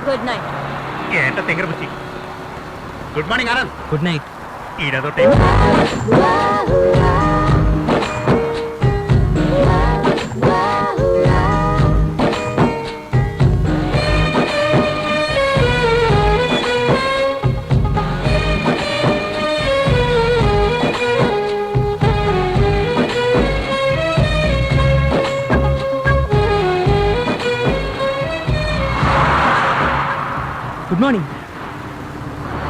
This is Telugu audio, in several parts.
Good night. ఏంట తెంగర బుచ్చి. Good morning Anand. Good night. ఈడదో టైం. Good morning.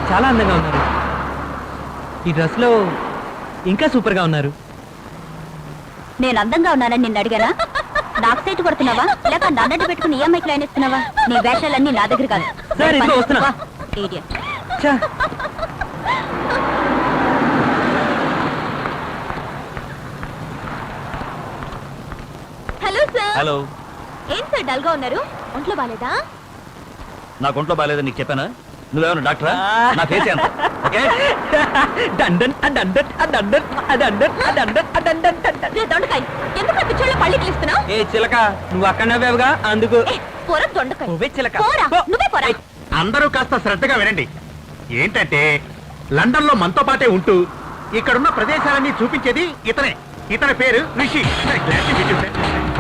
చాలా అందంగా ఉన్నారు. ఈ డ్రెస్లో ఇంకా సూపర్గా ఉన్నారు. నేను అందంగా ఉన్నానని నిన్ను అడిగానా? నాకు సైట్ కొడుతున్నావా లేక నన్నట్టు పెట్టుకుని ఈఎంఐ క్లైన్ ఇస్తున్నావా? నీ వేషాలన్నీ నా దగ్గర కాదు. సార్, ఇదిగో వస్తున్నా. Idiot. ఛా, హలో సార్. హలో. ఏం సార్ డల్ గా ఉన్నారు? ఒంట్లో బాలేదా? నాకు ఒంట్లో బాగాలేదని నీకు చెప్పానా? నువ్వేమన్నా డాక్టరా? నా ఫేస్ ఎంత? ఓకే. డండన్ అడండన్ అడండన్ అడండన్ అడండన్ అడండన్ డండన్. రే దొండకాయ, ఎందుకు ఆ పిచ్చోళ్ళ పళ్ళి పిలుస్తున్నావు? ఏ చిలక, నువ్వు అక్కడ నవ్వేవుగా అందుకు. పోరా దొండకాయ. నువ్వే చిలక. పోరా, నువ్వే పోరా. అందరూ కాస్త శ్రద్ధగా వినండి. ఏంటంటే లండన్ లో మనతో పాటే ఉంటూ ఇక్కడున్న ప్రదేశాలన్నీ చూపించేది ఇతనే. ఇతని పేరు రిషి.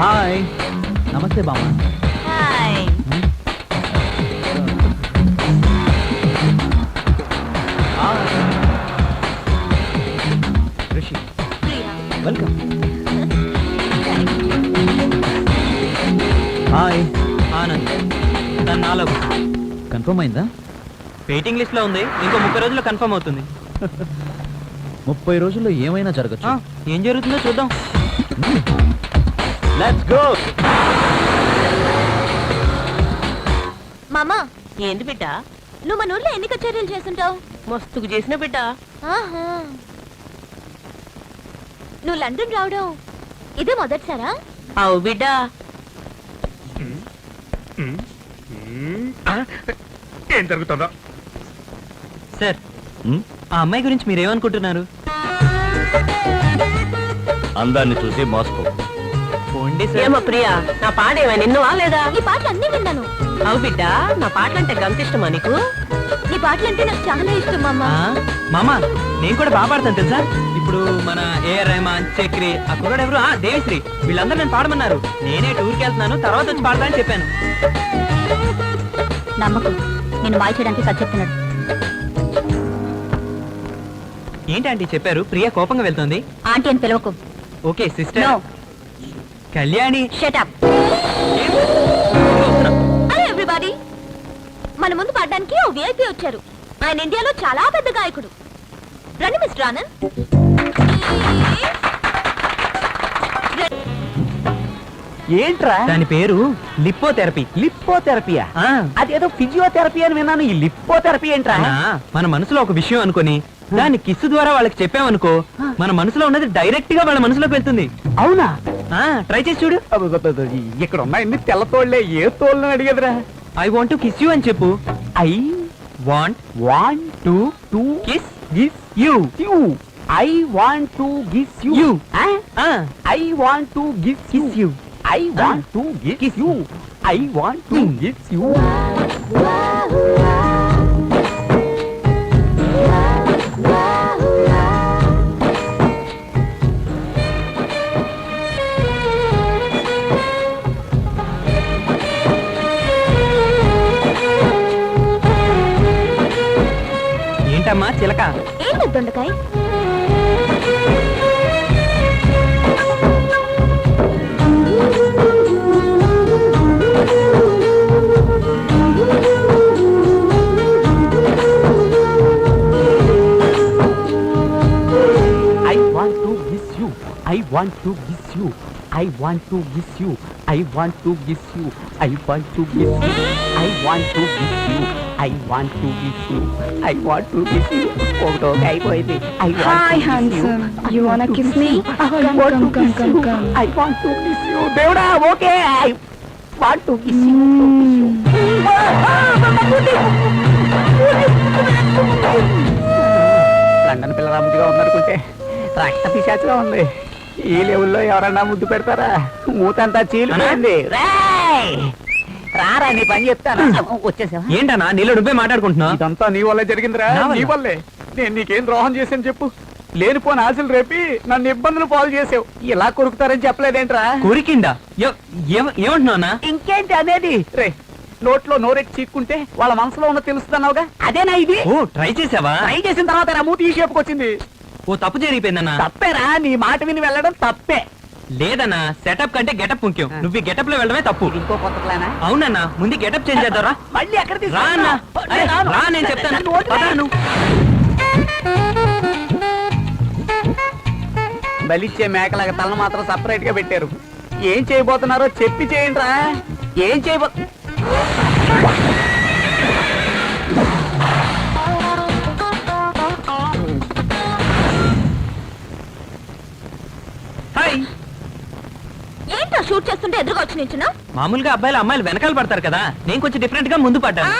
హాయ్, నమస్తే బామ్మ. Hi. Rishi, Priya. Welcome. Hi, Anand. తను నాలో కన్ఫర్మ్ అయిందా? వెయిటింగ్ లిస్ట్ లో ఉంది. ఇంకో 30 రోజుల్లో కన్ఫర్మ్ అవుతుంది. 30 రోజుల్లో ఏమైనా జరగచ్చు. ఏం జరుగుతుందో చూద్దాం. Let's go. మామా, ఏంది బిడ్డ? నువ్వు మన ఊర్లో ఎన్ని కచేరీలు చేస్తుంటావు? మస్తుకు చేసిన బిడ్డ. ఆహా. నువ్వు లండన్ రావడం ఇదే మొదటిసారా? అవు బిడ్డ. ఏం జరుగుతుందో? సార్, ఆ అమ్మాయి గురించి మీరేమనుకుంటున్నారు? అందాన్ని చూసి మోసపో. పోండి సార్. ఏమో ప్రియా, నా పాట ఏమైనా నిన్నవా లేదా? నీ పాటలు అన్నీ విన్నాను. అవు బిడ్డ, నా పాటలంటే గంత ఇష్టమా నీకు? నీ పాటలంటే నాకు చాలా ఇష్టం మామా. మామా, నేను కూడా బాగా పాడతాను తెలుసా. ఇప్పుడు మన ఏఆర్ రెహమాన్, చక్రి, ఆ కుర్రాడు ఎవరు, దేవిశ్రీ, వీళ్ళందరూ నేను పాడమన్నారు. నేనే టూర్కి వెళ్తున్నాను, తర్వాత వచ్చి పాడతానని చెప్పాను. నమ్మకం, నేను మాయ చేయడానికి కథ చెప్తున్నాడు. ఏంటంటే చెప్పారు? ప్రియా కోపంగా వెళ్తుంది. ఆంటీ అని పిలవకు. Okay sister. No. Kalyani. Shut up. Hello everybody. మన ముందు పాడడానికి ఓ విఐపి వచ్చారు. ఆయన ఇండియాలో చాలా పెద్ద గాయకుడు. రండి మిస్టర్ ఆనంద్. ఏంట్రా? దాని పేరు లిప్పోథెరపీ. లిప్పోథెరపీయా? అదేదో ఫిజియోథెరపీ అని విన్నాను. ఈ లిప్పోథెరపీ ఏంట్రా? మన మనసులో ఒక విషయం అనుకొని దాన్ని కిస్సు ద్వారా వాళ్ళకి చెప్పామనుకో, మన మనసులో ఉన్నది డైరెక్ట్ గా వాళ్ళ మనసులోకి వెళ్తుంది. అవునా? ట్రై చేసి చూడు. ఇక్కడ ఉన్నాయి తెల్ల తోళ్లే, ఏ తోళ్ళని అడిగేదిరా? I want to kiss you అని చెప్పు. I want to kiss kiss you. I want to kiss you. You. I want to kiss kiss you. I want to kiss you. I want to kiss you. ఏంటమ్మా చిలక? ఏంటి దొండకాయ? I want to kiss you. I want to kiss you. I want to kiss you. I want to kiss you. I want to kiss you. I want to kiss you. I want to kiss you. ఒకటో అయిపోయింది. I want Hi, to kiss you. handsome. You wanna kiss me? I want to kiss you. I want to kiss you. దేవుడా, okay. I want to kiss you. London పిల్ల రాముడిగా ఉందనుకుంటే రక్త పిశాచిగా ఉంది. ఈ లెవెల్లో ఎవరన్నా ముద్దు పెడతారా? మూతంతా చీలిపోయింది. రారా నీ పని చెప్తాను వచ్చేసావా ఏంటన్నా నీలో నువ్వే మాట్లాడుకుంటున్నావు ఇదంతా నీ వల్లే జరిగిందిరా నా వల్ల? నీ వల్లే నేను నీకేం ద్రోహం చేశాను చెప్పు లేనిపోని ఆశలు రేపి నన్ను ఇబ్బందులు పాలు చేసావు ఇలా కొరుకుతారని చెప్పలేదేంట్రా కొరికిందా ఏమంటున్నావునా ఇంకేంటి అనేది రే నోట్లో నోరెట్టి చీక్కుంటే వాళ్ళ మనసులో ఉన్న తెలుస్తున్నావుగా అదేనా ఇది ఓ ట్రై చేసావా ట్రై చేసిన తర్వాత నా మూతి ఈ షేపుకి వచ్చింది ఓ తప్పు జరిగిపోయిందన్నా తప్పేరా నీ మాట విని వెళ్ళడం తప్పే లేదన్నా సెటప్ కంటే గెటప్ ముఖ్యం నువ్వు ఈ గెటప్ లో వెళ్ళడమే తప్పు ఇంకో కొత్త ప్లానా అవునన్నా ముందు గెటప్ చేంజ్ చేద్దారా మళ్ళీ ఎక్కడ రా అన్నా. అరే, రా నేను చెప్తాను పద నువ్వు. బలిచ్చే మేకలాగా తలను మాత్రం సపరేట్ గా పెట్టారు ఏం చేయబోతున్నారో చెప్పి చేయండిరా ఏం చేయబో హాయ్ ఏంటో షూట్ చేస్తుంటే ఎదురుగా వచ్చి నించున్నా మామూలుగా అబ్బాయిలు అమ్మాయిలు వెనకాల పడతారు కదా నేను కొంచెం డిఫరెంట్ గా ముందు పడ్డాను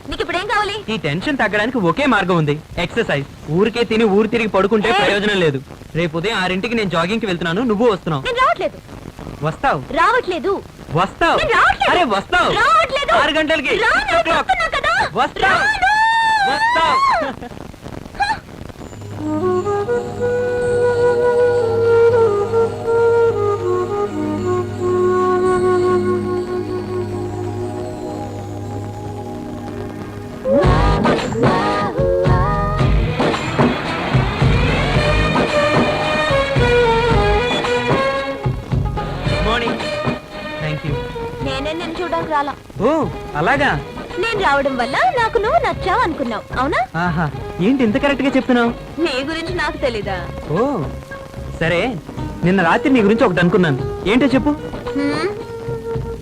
నీకు ఇప్పుడు ఏం కావాలి ఈ టెన్షన్ తగ్గడానికి ఒకే మార్గం ఉంది ఎక్సర్సైజ్ ఊరికే తిని ఊరు తిరిగి పడుకుంటే ప్రయోజనం లేదు రేపు ఉదయం 6 నేను జాగింగ్ కి వెళ్తున్నాను నువ్వు వస్తున్నావు నేను రావట్లేదు వస్తావు రావట్లేదు వస్తావు నేను రావట్లేదు. అరే వస్తావు రావట్లేదు. 6 గంటలకి రాను, 6 o'clock. చెప్తున్నా కదా. వస్తావు రాను. వస్తావు మార్నింగ్ థ్యాంక్ యూ నేనే నేను చూడడానికి రాలా ఓ అలాగా నేను రావడం వల్ల నాకు నువ్వు నచ్చావు అనుకున్నావు అవునా ఆహా ఏంటి ఇంత కరెక్ట్ గా చెప్తున్నావు నీ గురించి నాకు తెలీదా ఓ సరే నిన్న రాత్రి నీ గురించి ఒకటి అనుకున్నాను ఏంటో చెప్పు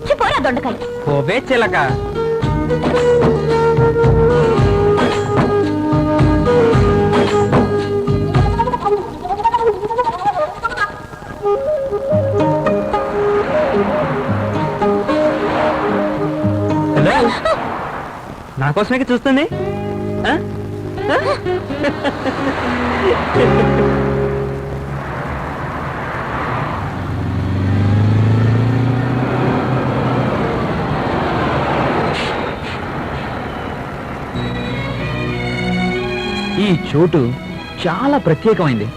చెప్పోరా దొండకాయ ఓవే చిలక హలో నా కోసమే చూస్తుంది ఆ? ఆ? ఈ చోటు చాలా ప్రత్యేకమైంది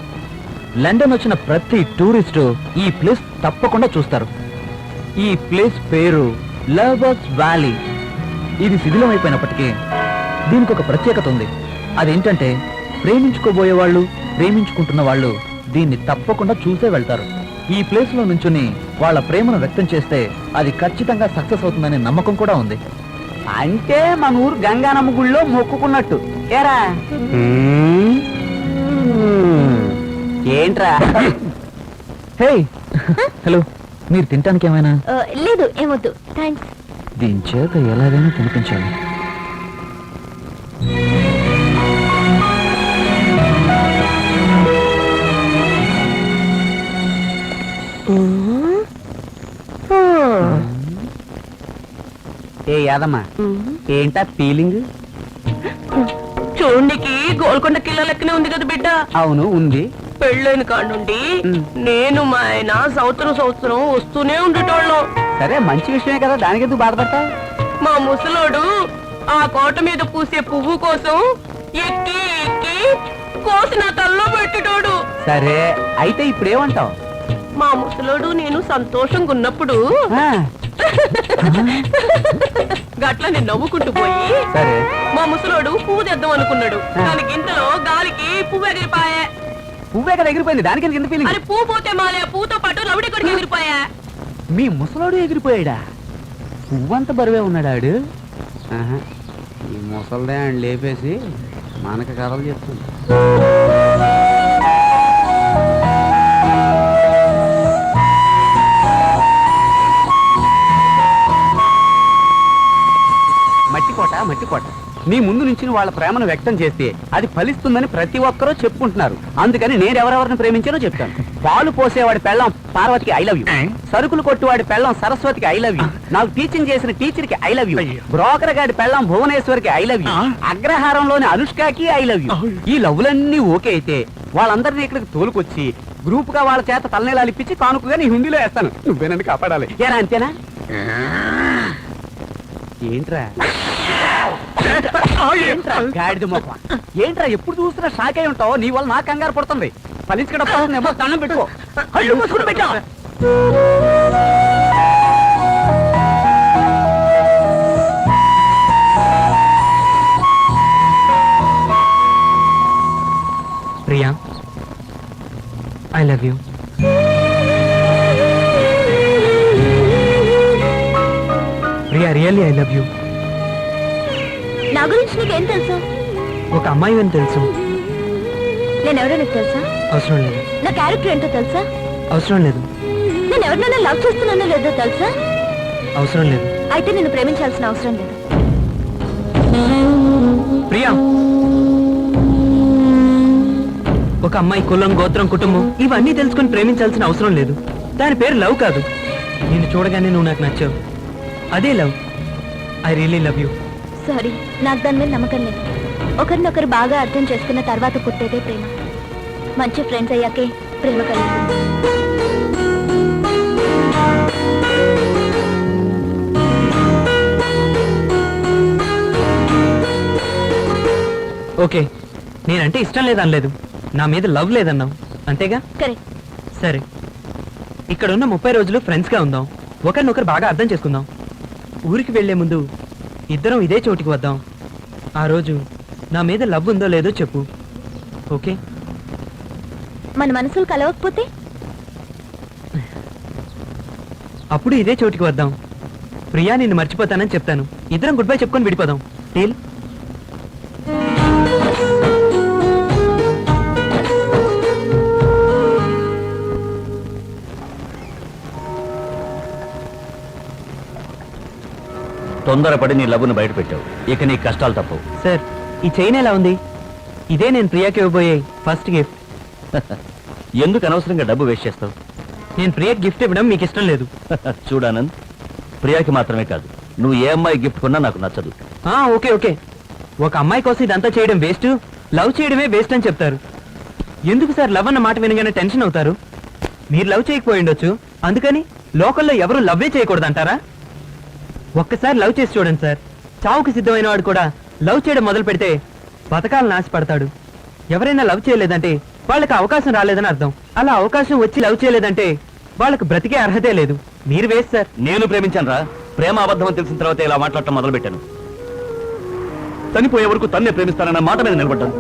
లండన్ వచ్చిన ప్రతి టూరిస్టు ఈ ప్లేస్ తప్పకుండా చూస్తారు ఈ ప్లేస్ పేరు లవర్స్ వ్యాలీ ఇది శిథిలమైపోయినప్పటికీ దీనికి ఒక ప్రత్యేకత ఉంది అదేంటంటే ప్రేమించుకోబోయే వాళ్ళు ప్రేమించుకుంటున్న వాళ్ళు దీన్ని తప్పకుండా చూసే వెళ్తారు ఈ ప్లేస్ లో నుంచుని వాళ్ళ ప్రేమను వ్యక్తం చేస్తే అది ఖచ్చితంగా సక్సెస్ అవుతుందనే నమ్మకం కూడా ఉంది అంటే మన ఊరు గంగానమ్మ గుళ్ళో మొక్కుకున్నట్టు ఏరా ఏంట్రా హే హలో మీరు తినటానికి ఏమైనా లేదు ఏమొద్దు థ్యాంక్స్ దీని చేత ఎలాగైనా తినిపించాలి ఏ యాదమ్మా ఏంటా ఫీలింగ్ చూడనికి గోల్కొండ కిలో లెక్కనే ఉంది కదా బిడ్డ అవును ఉంది పెళ్ళైన కాడుండి నేను మా ఆయన సంవత్సరం వస్తూనే ఉండేటోళ్ళం సరే మంచి విషయమే కదా దానికి ఎందుకు బాధపడతా మా ముసలోడు ఆ కోట మీద పూసే పువ్వు కోసం ఎక్కి ఎక్కి కోసి నా తల్లో పెట్టేటోడు సరే అయితే ఇప్పుడేమంటావు మా ముసలోడు నేను సంతోషంగా ఉన్నప్పుడు గట్ల నేను నవ్వుకుంటూ పోయి సరే మా ముసలోడు పువ్వు తెద్దాం అనుకున్నాడు దాని గింతలో గాలికి పువ్వు ఎగిరిపాయా పువ్వే కదా ఎగిరిపోయింది దానికి ఎందుకు ఫీలింగ్ అరే పువ్వు పోతే మాలే పువ్వుతో పాటు లవడి కొడుకు ఎగిరిపోయా మీ ముసలోడు ఎగిరిపోయాడా పువ్వంత బరువే ఉన్నాడు ఆహా. ఈ ముసల్దే అని లేపేసి మనకి కథలు చెప్తుంది మట్టికోట నీ ముందు నుంచి వాళ్ళ ప్రేమను వ్యక్తం చేస్తే అది ఫలిస్తుందని ప్రతి ఒక్కరూ చెప్పుకుంటున్నారు అందుకని నేను ఎవరెవరిని ప్రేమించానో చెప్తాను పాలు పోసేవాడి పెళ్ళం పార్వతికి ఐ లవ్ యూ సరుకులు కొట్టువాడి పెళ్ళం సరస్వతికి ఐ లవ్ యూ నాకు టీచింగ్ చేసిన టీచర్ కి ఐ లవ్ యూ బ్రోకర్ గాడి పెళ్ళం భువనేశ్వరికి ఐ లవ్ యూ అగ్రహారంలోని అనుష్కకి ఐ లవ్ యూ ఈ లవ్లన్నీ ఓకే అయితే వాళ్ళందరినీ ఇక్కడికి తోలుకొచ్చి గ్రూప్ గా వాళ్ళ చేత తలనేలాలిప్పించి కానుకగా నీ హుండీలో వేస్తాను నువ్వేనని కాపాడాలి ఏరా అంతేనా ఏంట్రా ఏంట్రా గాడిద మొక్క ఏంట్రా ఎప్పుడు చూస్తున్నా షాక్ అయి ఉంటావు నీ వల్ల నాకు కంగారు పడుతుంది ఫలించడం దండం పెట్టుకో అయ్యో మూసుకుని పెట్టా Priya I love you. Priya really I love you. నా గురించి నీకేం తెలుసు? ఒక అమ్మాయి అని తెలుసు. నేనెవరో నీకు తెలుసా? అవసరం లేదు. నా క్యారెక్టర్ ఏంటో తెలుసా? అవసరం లేదు. నేను ఎవరినైనా లవ్ చేస్తున్నానో లేదో తెలుసా? అవసరం లేదు. అయితే నేను ప్రేమించాల్సిన అవసరం లేదు. ప్రియా, ఒక అమ్మాయి కులం, గోత్రం, కుటుంబం ఇవన్నీ తెలుసుకొని ప్రేమించాల్సిన అవసరం లేదు. దాని పేరు లవ్ కాదు. నేను చూడగానే నువ్వు నాకు నచ్చావు, అదే love. I really love you. Sorry, నాకు దాని మీద నమ్మకం లేదు. ఒకరినొకరు బాగా అర్థం చేసుకున్న తర్వాత పుట్టేదే ప్రేమ. మంచి ఫ్రెండ్స్ అయ్యాకే ప్రేమ కలుగుతుంది. ఓకే, నేనంటే ఇష్టం లేదనలేదు, నా మీద లవ్ లేదన్నావు అంతేగా? కరెక్ట్. సరే, ఇక్కడ ఉన్న 30 రోజులు ఫ్రెండ్స్గా ఉందాం, ఒకరినొకరు బాగా అర్థం చేసుకుందాం. ఊరికి వెళ్లే ముందు ఇద్దరం ఇదే చోటికి వద్దాం. ఆ రోజు నా మీద లవ్ ఉందో లేదో చెప్పు, ఓకే? మన మనసులు కలవకపోతే అప్పుడు ఇదే చోటికి వద్దాం. ప్రియా, నిన్ను మర్చిపోతానని చెప్తాను. ఇద్దరం గుడ్ బై చెప్పుకొని విడిపోదాం. డీల్? తొందరపడి నీ లవ్వును బయట పెట్టావు, ఇక నీ కష్టాలు తప్పవు. సార్, ఈ చైన్ ఎలా ఉంది? ఇదే నేను ప్రియాకి ఇవ్వబోయే ఫస్ట్ గిఫ్ట్. ఎందుకు అనవసరంగా డబ్బు వేస్ట్ చేస్తావు? నేను ప్రియాకి గిఫ్ట్ ఇవ్వడం మీకు ఇష్టం లేదు. చూడానంద్, ప్రియాకి మాత్రమే కాదు, నువ్వు ఏ అమ్మాయి గిఫ్ట్ కొన్నా నాకు నచ్చదు. ఓకే ఓకే, ఒక అమ్మాయి కోసం ఇదంతా చేయడం వేస్ట్, లవ్ చేయడమే వేస్ట్ అని చెప్తారు. ఎందుకు సార్ లవ్ అన్న మాట వినగానే టెన్షన్ అవుతారు? మీరు లవ్ చేయకపోయి ఉండొచ్చు, అందుకని లోకల్లో ఎవరు లవ్వే చేయకూడదంటారా? ఒక్కసారి లవ్ చేసి చూడండి సార్. చావుకి సిద్ధమైన వాడు కూడా లవ్ చేయడం మొదలు పెడితే బతకాలను ఆశపడతాడు. ఎవరైనా లవ్ చేయలేదంటే వాళ్ళకి అవకాశం రాలేదని అర్థం. అలా అవకాశం వచ్చి లవ్ చేయలేదంటే వాళ్ళకి బ్రతికే అర్హతే లేదు. మీరు వేస్ట్ సార్. నేను ప్రేమించాను రా, ప్రేమ అబద్ధం అని తెలిసిన తర్వాత ఇలా మాట్లాడటం మొదలు పెట్టాను. చనిపోయే వరకు తన్నే ప్రేమిస్తానన్న మాట మీద నిలబడ్డాను.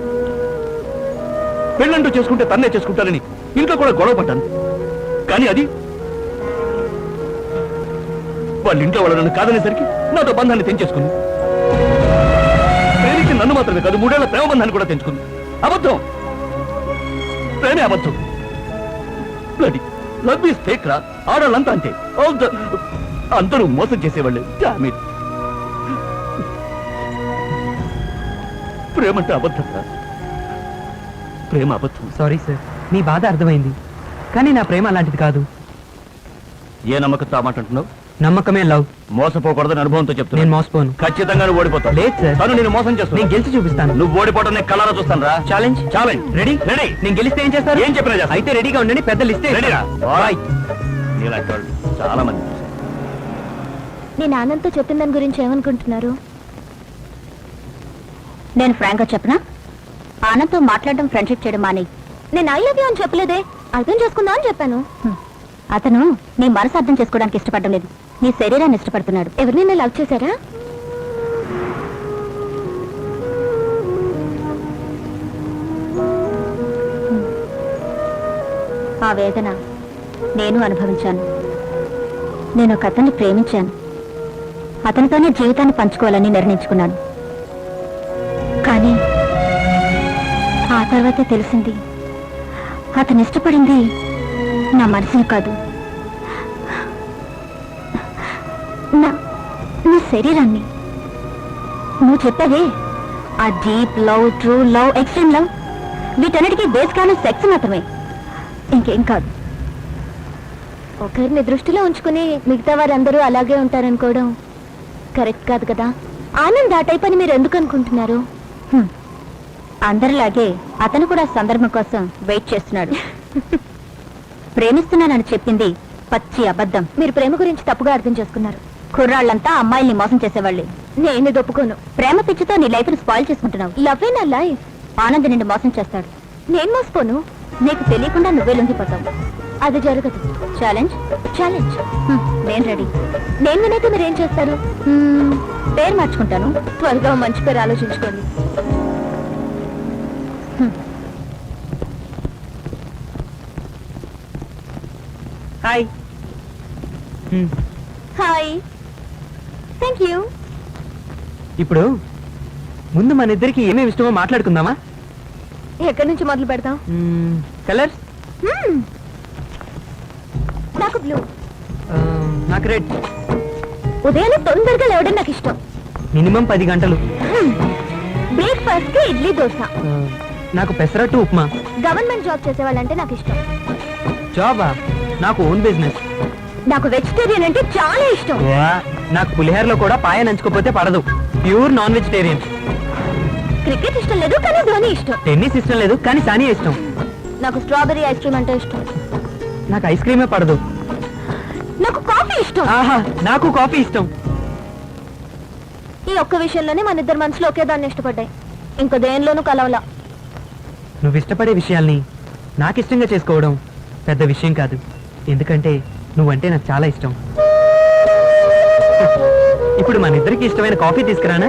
పెళ్ళంటూ చేసుకుంటే తన్నే చేసుకుంటానని ఇంట్లో కూడా గొడవ పడ్డాను. కానీ అది వాళ్ళ ఇంట్లో వాళ్ళు నన్ను కాదనేసరికి నాతో బంధాన్ని తెంచేసుకుంది. ప్రేమించి నన్ను మాత్రమే కాదు, 3 ఏళ్ల ప్రేమ బంధాన్ని కూడా తెంచుకుంది. అబద్ధం, ప్రేమే అబద్ధం. లవ్ ఈస్ ఫేక్ రా, ఆడాలంతా అంతే. అందరూ మోసం చేసేవాళ్ళు. ప్రేమంటే అబద్ధం రా, ప్రేమ అబద్ధం. సారీ సార్, మీ బాధ అర్థమైంది, కానీ నా ప్రేమ అలాంటిది కాదు. ఏ నమ్మకంతో ఆ మాట అంటున్నావు? నమ్మకమే లవ్. మోసపోకూడదని అనుభవంతో నేను చెప్తున్నా. మోసపోను. ఖచ్చితంగా నువ్వు ఓడిపోతావు. లేదు సార్, తను నేను మోసం చేస్తాను. నేను గెలిచి చూపిస్తాను. నువ్వు ఓడిపోవడం నేను కళ్ళారా చూస్తాను రా. ఛాలెంజ్? Challenge ready? రెడీ. నేను గెలిస్తే ఏం చేస్తారు? ఏం చెప్పినా చేస్తా. అయితే రెడీగా ఉండండి, పెద్ద లిస్ట్ రెడీరా? నీలాంటి వాళ్ళు చాలా మంది చూశాను. నేను ఆనంద్తో చెప్పిన దాని గురించి ఏమనుకుంటున్నారు? నేను ఫ్రాంక్గా చెప్పనా? ఆనంద్తో మాట్లాడడం, ఫ్రెండ్షిప్ చేయడం మాని. నేను ఐ లవ్ యూ అని చెప్పలేదే, అర్థం చేసుకుందాం అని చెప్పాను. అతను నీ మనసు అర్థం చేసుకోవడానికి ఇష్టపడడం లేదు, నీ శరీరాన్ని ఇష్టపడుతున్నాడు. ఎవరినైనా లవ్ చేశారా? ఆ వేదన నేను అనుభవించాను. నేను ఒక అతన్ని ప్రేమించాను, అతనితోనే జీవితాన్ని పంచుకోవాలని నిర్ణయించుకున్నాను. కానీ ఆ తర్వాతే తెలిసింది, అతను ఇష్టపడింది నా మనసుని కాదు, నా శరీరాన్ని. నువ్వు చెప్పావే, ఆ deep love, true love, extreme love, వీటన్నిటికీ బేస్ కారణం సెక్స్ మాత్రమే, ఇంకేం కాదు. ఒకరిని దృష్టిలో ఉంచుకుని మిగతా వారందరూ అలాగే ఉంటారనుకోవడం కరెక్ట్ కాదు కదా. ఆనంద్ ఆ టైప్ అని మీరు ఎందుకు అనుకుంటున్నారు? అందరిలాగే అతను కూడా సందర్భం కోసం వెయిట్ చేస్తున్నాడు. ప్రేమిస్తున్నానని చెప్పింది పచ్చి అబద్ధం. మీరు ప్రేమ గురించి తప్పుగా అర్థం చేసుకున్నారు. కుర్రాళ్ళంతా అమ్మాయిల్ని మోసం చేసేవాళ్ళే. నేను ఒప్పుకోను. ప్రేమ పిచ్చితో నీ లైఫ్ ని స్పాయిల్ చేసుకుంటున్నావు. లవ్ నా లైఫ్. ఆనంద్ నిన్ను మోసం చేస్తాడు. నేను మోసపోను. నీకు తెలియకుండా నువ్వే లొంగిపోతావు. అది జరగదు. Challenge challenge. నేను రెడీ. నేను వినైతే మీరేం చేస్తారు? పేరు మార్చుకుంటాను. త్వరగా మంచి పేరు ఆలోచించుకోండి. హాయ్. హాయ్. Thank you. ఇప్పుడు ముందు మన ఇద్దరికి ఏమేమి ఇష్టమో మాట్లాడుకుందామా? ఎక్కడి నుంచి మొదలు పెడతాం? కలర్స్? నాకు బ్లూ. నాకు రెడ్. ఉదయాన్నే తొందరగా లేవడం నాకు ఇష్టం. మినిమం 10 గంటలు. బ్రేక్ఫాస్ట్ కి ఇడ్లీ దోశ. నాకు పెసరట్టు ఉప్మా. గవర్నమెంట్ జాబ్ చేసే వాళ్ళంటే నాకు ఇష్టం. జాబా? నాకు ఓన్ బిజినెస్. నాకు వెజిటేరియన్ అంటే చాలా ఇష్టం. నాకు పులిహోరలో కూడా పాయ నంచుకోపోతే పడదు. Pure non vegetarian. క్రికెట్ ఇష్టం లేదు కానీ ధోని ఇష్టం. టెన్నిస్ ఇష్టం లేదు కానీ సానియా ఇష్టం. నాకు స్ట్రాబెరీ ఐస్ క్రీమ్ అంటే ఇష్టం. నాకు ఐస్ క్రీమే పడదు. నాకు కాఫీ ఇష్టం. ఆహా, నాకు కాఫీ ఇష్టం. ఈ ఒక్క విషయంలోనే మన ఇద్దరు మనసులో ఒకే దాన్ని ఇష్టపడ్డాయి. ఇంకో దేనిలోనూ కలవలా. నువ్వు ఇష్టపడే విషయాల్ని నాకు ఇష్టంగా చేసుకోవడం పెద్ద విషయం కాదు. ఎందుకంటే నువ్వంటే నాకు చాలా ఇష్టం. ఇప్పుడు మన ఇద్దరికి ఇష్టమైన కాఫీ తీసుకురానా?